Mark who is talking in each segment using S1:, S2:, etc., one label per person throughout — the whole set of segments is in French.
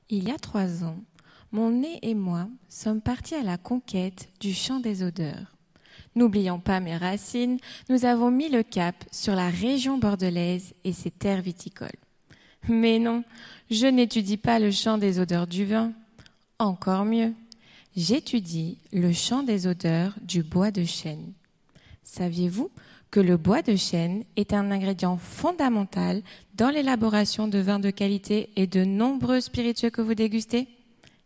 S1: Il y a 3 ans, mon nez et moi sommes partis à la conquête du champ des odeurs. N'oubliant pas mes racines, nous avons mis le cap sur la région bordelaise et ses terres viticoles. Mais non, je n'étudie pas le champ des odeurs du vin. Encore mieux, j'étudie le champ des odeurs du bois de chêne. Saviez-vous que le bois de chêne est un ingrédient fondamental dans l'élaboration de vins de qualité et de nombreux spiritueux que vous dégustez ?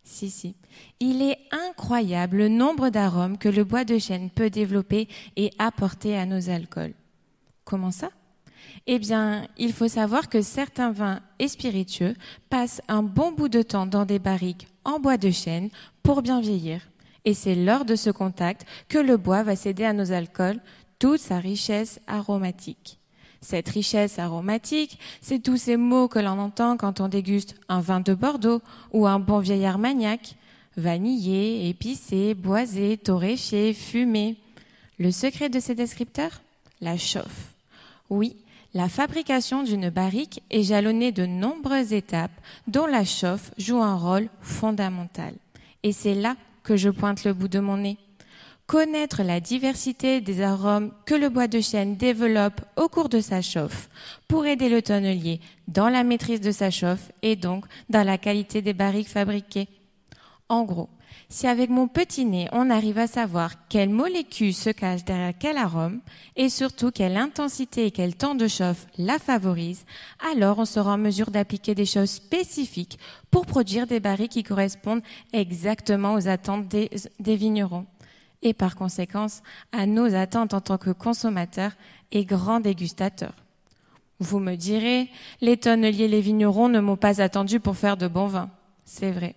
S1: Si. Il est incroyable le nombre d'arômes que le bois de chêne peut développer et apporter à nos alcools. Comment ça ? Eh bien, il faut savoir que certains vins et spiritueux passent un bon bout de temps dans des barriques en bois de chêne pour bien vieillir. Et c'est lors de ce contact que le bois va céder à nos alcools toute sa richesse aromatique. Cette richesse aromatique, c'est tous ces mots que l'on entend quand on déguste un vin de Bordeaux ou un bon vieil Armagnac. Vanillé, épicé, boisé, torréfié, fumé. Le secret de ces descripteurs ? La chauffe. Oui, la fabrication d'une barrique est jalonnée de nombreuses étapes dont la chauffe joue un rôle fondamental. Et c'est là que je pointe le bout de mon nez. Connaître la diversité des arômes que le bois de chêne développe au cours de sa chauffe pour aider le tonnelier dans la maîtrise de sa chauffe et donc dans la qualité des barriques fabriquées. En gros, si avec mon petit nez on arrive à savoir quelle molécule se cache derrière quel arôme et surtout quelle intensité et quel temps de chauffe la favorise, alors on sera en mesure d'appliquer des choses spécifiques pour produire des barriques qui correspondent exactement aux attentes des vignerons. Et par conséquence, à nos attentes en tant que consommateurs et grands dégustateurs. Vous me direz, les tonneliers et les vignerons ne m'ont pas attendu pour faire de bons vins. C'est vrai.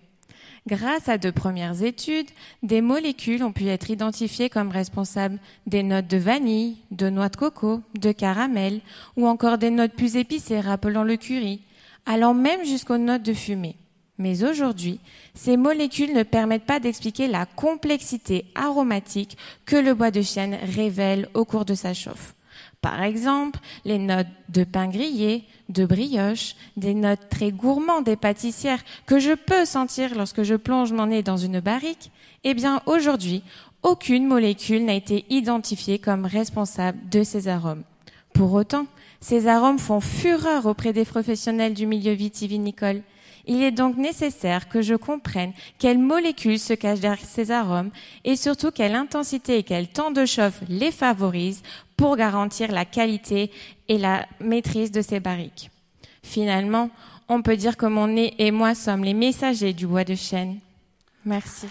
S1: Grâce à de premières études, des molécules ont pu être identifiées comme responsables des notes de vanille, de noix de coco, de caramel, ou encore des notes plus épicées rappelant le curry, allant même jusqu'aux notes de fumée. Mais aujourd'hui, ces molécules ne permettent pas d'expliquer la complexité aromatique que le bois de chêne révèle au cours de sa chauffe. Par exemple, les notes de pain grillé, de brioche, des notes très gourmandes des pâtissières que je peux sentir lorsque je plonge mon nez dans une barrique, eh bien aujourd'hui, aucune molécule n'a été identifiée comme responsable de ces arômes. Pour autant, ces arômes font fureur auprès des professionnels du milieu vitivinicole. Il est donc nécessaire que je comprenne quelles molécules se cachent derrière ces arômes et surtout quelle intensité et quel temps de chauffe les favorisent pour garantir la qualité et la maîtrise de ces barriques. Finalement, on peut dire que mon nez et moi sommes les messagers du bois de chêne. Merci.